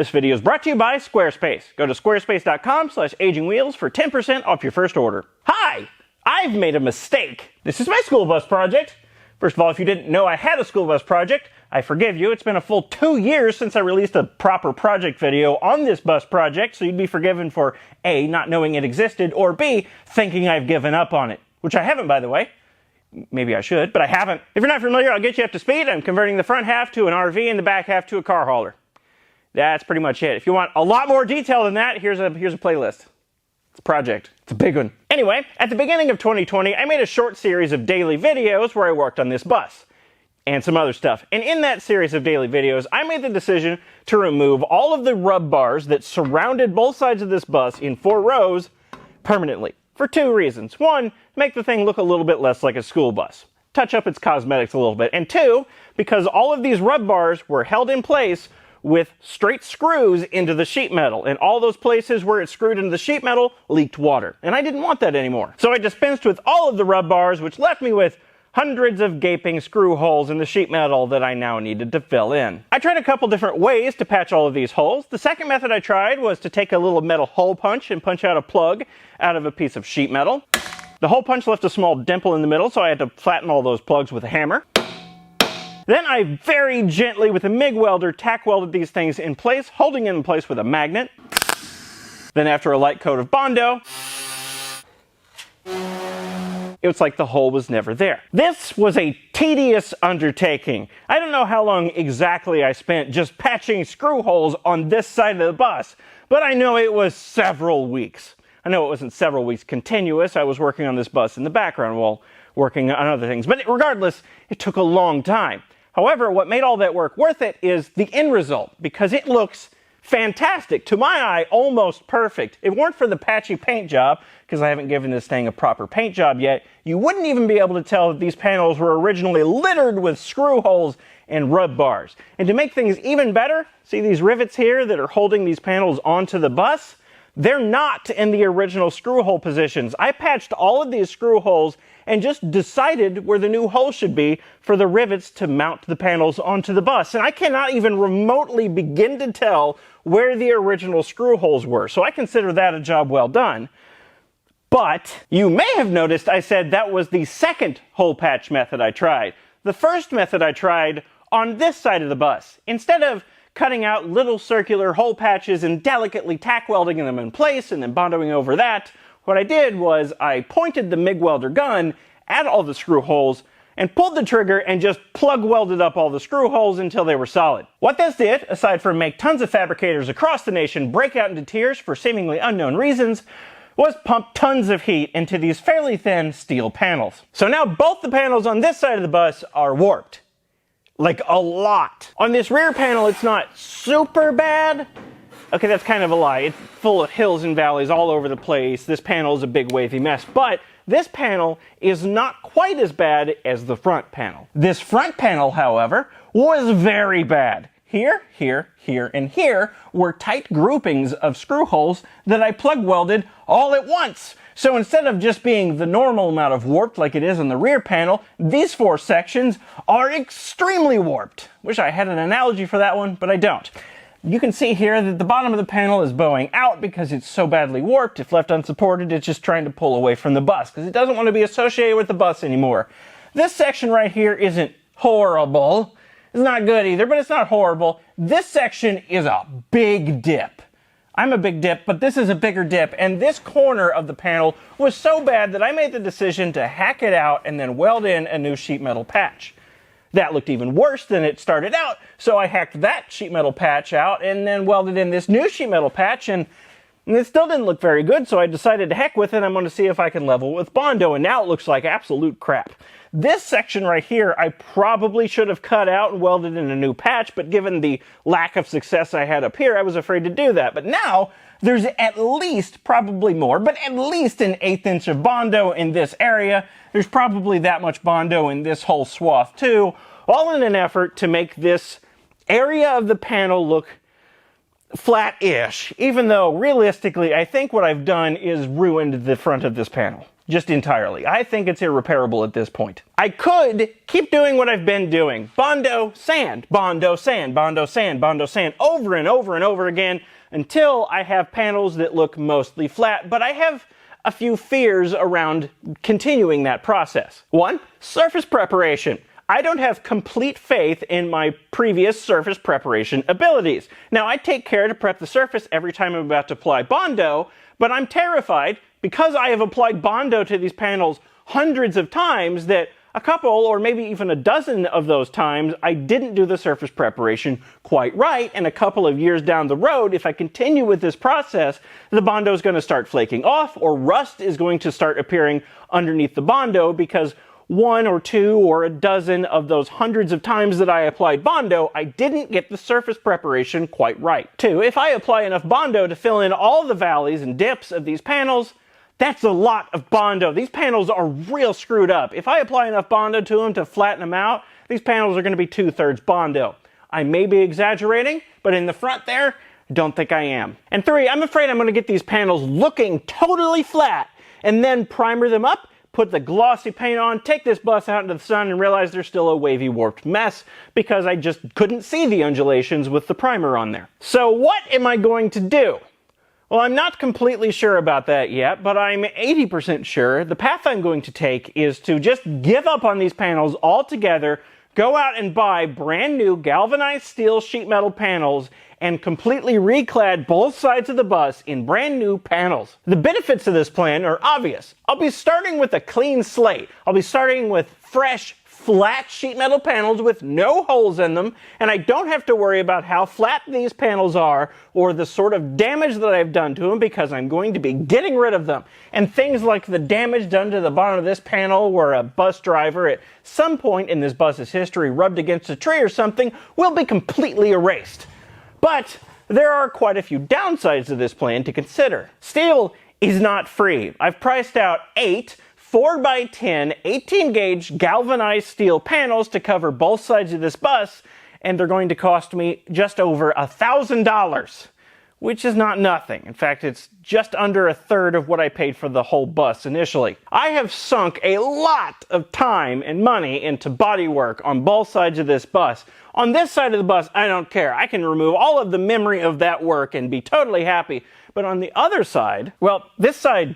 This video is brought to you by Squarespace. Go to squarespace.com/agingwheels for 10% off your first order. Hi! I've made a mistake. This is my school bus project. First of all, if you didn't know I had a school bus project, I forgive you. It's been a full 2 years since I released a proper project video on this bus project, so you'd be forgiven for A, not knowing it existed, or B, thinking I've given up on it. Which I haven't, by the way. Maybe I should, but I haven't. If you're not familiar, I'll get you up to speed. I'm converting the front half to an RV and the back half to a car hauler. That's pretty much it. If you want a lot more detail than that, here's a playlist. It's a project. It's a big one. Anyway, at the beginning of 2020, I made a short series of daily videos where I worked on this bus and some other stuff. And in that series of daily videos, I made the decision to remove all of the rub bars that surrounded both sides of this bus in 4 rows permanently. For 2 reasons. 1, make the thing look a little bit less like a school bus. Touch up its cosmetics a little bit. And 2, because all of these rub bars were held in place with straight screws into the sheet metal, and all those places where it's screwed into the sheet metal leaked water. And I didn't want that anymore. So I dispensed with all of the rub bars, which left me with hundreds of gaping screw holes in the sheet metal that I now needed to fill in. I tried a couple different ways to patch all of these holes. The second method I tried was to take a little metal hole punch and punch out a plug out of a piece of sheet metal. The hole punch left a small dimple in the middle, so I had to flatten all those plugs with a hammer. Then I very gently, with a MIG welder, tack welded these things in place, holding it in place with a magnet. Then after a light coat of Bondo, it was like the hole was never there. This was a tedious undertaking. I don't know how long exactly I spent just patching screw holes on this side of the bus, but I know it was several weeks. I know it wasn't several weeks continuous. I was working on this bus in the background while working on other things. But regardless, it took a long time. However, what made all that work worth it is the end result, because it looks fantastic. To my eye, almost perfect. If it weren't for the patchy paint job, because I haven't given this thing a proper paint job yet, you wouldn't even be able to tell that these panels were originally littered with screw holes and rub bars. And to make things even better, see these rivets here that are holding these panels onto the bus? They're not in the original screw hole positions. I patched all of these screw holes and just decided where the new hole should be for the rivets to mount the panels onto the bus. And I cannot even remotely begin to tell where the original screw holes were. So I consider that a job well done. But you may have noticed I said that was the second hole patch method I tried. The first method I tried on this side of the bus. Instead of cutting out little circular hole patches and delicately tack welding them in place and then bondoing over that, what I did was I pointed the MIG welder gun at all the screw holes and pulled the trigger and just plug welded up all the screw holes until they were solid. What this did, aside from make tons of fabricators across the nation break out into tears for seemingly unknown reasons, was pump tons of heat into these fairly thin steel panels. So now both the panels on this side of the bus are warped. Like a lot. On this rear panel, it's not super bad. Okay, that's kind of a lie. It's full of hills and valleys all over the place. This panel is a big wavy mess. But this panel is not quite as bad as the front panel. This front panel, however, was very bad. Here, here, here, and here were tight groupings of screw holes that I plug welded all at once. So instead of just being the normal amount of warped like it is on the rear panel, these 4 sections are extremely warped. Wish I had an analogy for that one, but I don't. You can see here that the bottom of the panel is bowing out because it's so badly warped. If left unsupported, it's just trying to pull away from the bus because it doesn't want to be associated with the bus anymore. This section right here isn't horrible. It's not good either, but it's not horrible. This section is a big dip. I'm a big dip, but this is a bigger dip, and this corner of the panel was so bad that I made the decision to hack it out and then weld in a new sheet metal patch. That looked even worse than it started out, so I hacked that sheet metal patch out and then welded in this new sheet metal patch, and it still didn't look very good, so I decided to heck with it. I'm going to see if I can level with Bondo, and now it looks like absolute crap. This section right here, I probably should have cut out and welded in a new patch, but given the lack of success I had up here, I was afraid to do that. But now, there's at least, probably more, but at least an 1/8 inch of Bondo in this area. There's probably that much Bondo in this whole swath too, all in an effort to make this area of the panel look flat-ish, even though realistically I think what I've done is ruined the front of this panel. just entirely. I think it's irreparable at this point. I could keep doing what I've been doing. Bondo, sand, Bondo, sand, Bondo, sand, Bondo, sand, over and over and over again until I have panels that look mostly flat, but I have a few fears around continuing that process. One, surface preparation. I don't have complete faith in my previous surface preparation abilities. Now, I take care to prep the surface every time I'm about to apply Bondo, but I'm terrified because I have applied Bondo to these panels hundreds of times that a couple or maybe even a dozen of those times I didn't do the surface preparation quite right, and a couple of years down the road, if I continue with this process, the Bondo is going to start flaking off, or rust is going to start appearing underneath the Bondo because one or two or a dozen of those hundreds of times that I applied Bondo, I didn't get the surface preparation quite right. Two, if I apply enough Bondo to fill in all the valleys and dips of these panels, that's a lot of Bondo. These panels are real screwed up. If I apply enough Bondo to them to flatten them out, these panels are going to be 2/3 Bondo. I may be exaggerating, but in the front there, don't think I am. And three, I'm afraid I'm going to get these panels looking totally flat and then primer them up, put the glossy paint on, take this bus out into the sun and realize they're still a wavy, warped mess because I just couldn't see the undulations with the primer on there. So what am I going to do? Well, I'm not completely sure about that yet, but I'm 80% sure the path I'm going to take is to just give up on these panels altogether, go out and buy brand new galvanized steel sheet metal panels and completely reclad both sides of the bus in brand new panels. The benefits of this plan are obvious. I'll be starting with a clean slate. I'll be starting with fresh, flat sheet metal panels with no holes in them, and I don't have to worry about how flat these panels are or the sort of damage that I've done to them because I'm going to be getting rid of them. And things like the damage done to the bottom of this panel where a bus driver at some point in this bus's history rubbed against a tree or something will be completely erased. But there are quite a few downsides to this plan to consider. Steel is not free. I've priced out 8 4x10 18 gauge galvanized steel panels to cover both sides of this bus, and they're going to cost me just over $1,000, which is not nothing. In fact, it's just under 1/3 of what I paid for the whole bus initially. I have sunk a lot of time and money into bodywork on both sides of this bus. On this side of the bus, I don't care. I can remove all of the memory of that work and be totally happy. But on the other side, well, this side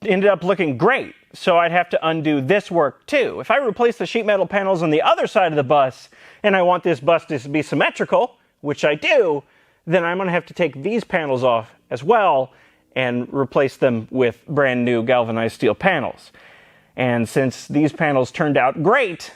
ended up looking great, so I'd have to undo this work too. If I replace the sheet metal panels on the other side of the bus, and I want this bus to be symmetrical, which I do, then I'm going to have to take these panels off as well and replace them with brand new galvanized steel panels. And since these panels turned out great,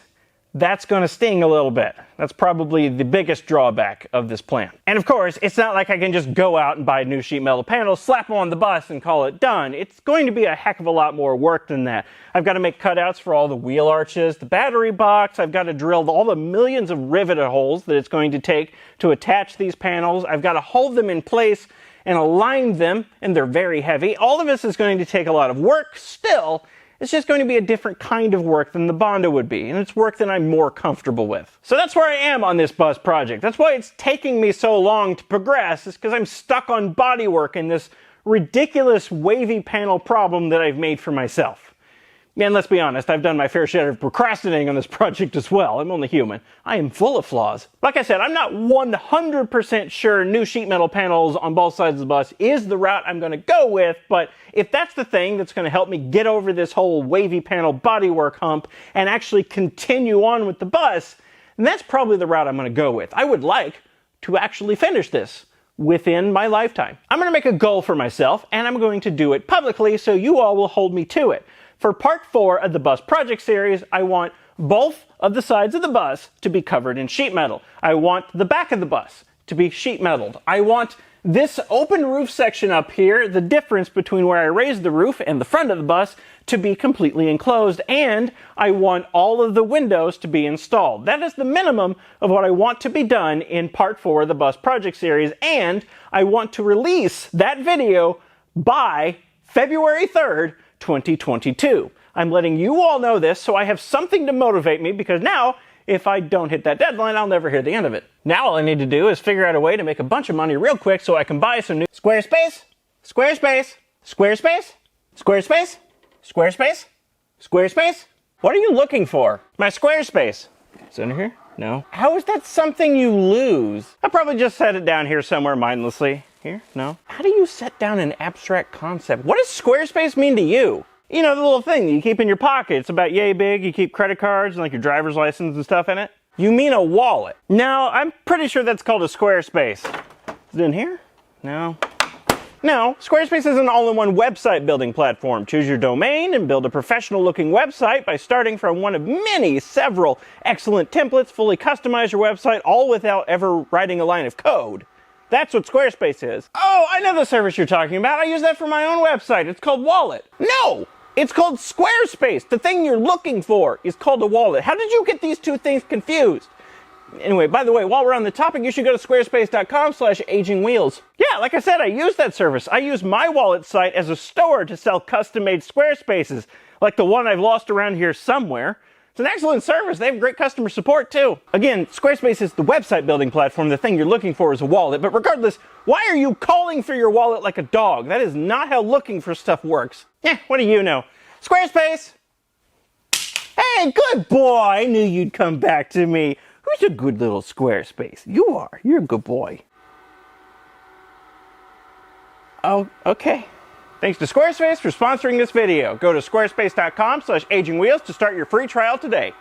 that's going to sting a little bit. That's probably the biggest drawback of this plan. And of course, it's not like I can just go out and buy new sheet metal panels, slap them on the bus, and call it done. It's going to be a heck of a lot more work than that. I've got to make cutouts for all the wheel arches, the battery box. I've got to drill all the millions of riveted holes that it's going to take to attach these panels. I've got to hold them in place and align them, and they're very heavy. All of this is going to take a lot of work still. It's just going to be a different kind of work than the Bondo would be, and it's work that I'm more comfortable with. So that's where I am on this bus project. That's why it's taking me so long to progress, is because I'm stuck on bodywork and this ridiculous wavy panel problem that I've made for myself. And let's be honest, I've done my fair share of procrastinating on this project as well. I'm only human. I am full of flaws. Like I said, I'm not 100% sure new sheet metal panels on both sides of the bus is the route I'm going to go with, but if that's the thing that's going to help me get over this whole wavy panel bodywork hump and actually continue on with the bus, then that's probably the route I'm going to go with. I would like to actually finish this within my lifetime. I'm going to make a goal for myself, and I'm going to do it publicly so you all will hold me to it. For part 4 of the bus project series, I want both of the sides of the bus to be covered in sheet metal. I want the back of the bus to be sheet metaled. I want this open roof section up here, the difference between where I raised the roof and the front of the bus, to be completely enclosed, and I want all of the windows to be installed. That is the minimum of what I want to be done in part 4 of the bus project series, and I want to release that video by February 3rd, 2022. I'm letting you all know this so I have something to motivate me, because now, if I don't hit that deadline, I'll never hear the end of it. Now all I need to do is figure out a way to make a bunch of money real quick so I can buy some new Squarespace, Squarespace, Squarespace, Squarespace, Squarespace? Squarespace? What are you looking for? My Squarespace. Is it under here? No. How is that something you lose? I probably just set it down here somewhere mindlessly. Here? No. How do you set down an abstract concept? What does Squarespace mean to you? You know, the little thing that you keep in your pocket. It's about yay big. You keep credit cards and like your driver's license and stuff in it. You mean a wallet. No, I'm pretty sure that's called a Squarespace. Is it in here? No. No, Squarespace is an all-in-one website building platform. Choose your domain and build a professional-looking website by starting from one of several excellent templates. Fully customize your website, all without ever writing a line of code. That's what Squarespace is. Oh, I know the service you're talking about. I use that for my own website. It's called Wallet. No! It's called Squarespace. The thing you're looking for is called a wallet. How did you get these two things confused? Anyway, by the way, while we're on the topic, you should go to squarespace.com/agingwheels. Yeah, like I said, I use that service. I use my wallet site as a store to sell custom-made Squarespaces, like the one I've lost around here somewhere. It's an excellent service. They have great customer support, too. Again, Squarespace is the website building platform. The thing you're looking for is a wallet. But regardless, why are you calling for your wallet like a dog? That is not how looking for stuff works. Yeah, what do you know? Squarespace! Hey, good boy! I knew you'd come back to me. Who's a good little Squarespace? You are. You're a good boy. Oh, okay. Thanks to Squarespace for sponsoring this video. Go to squarespace.com/agingwheels to start your free trial today.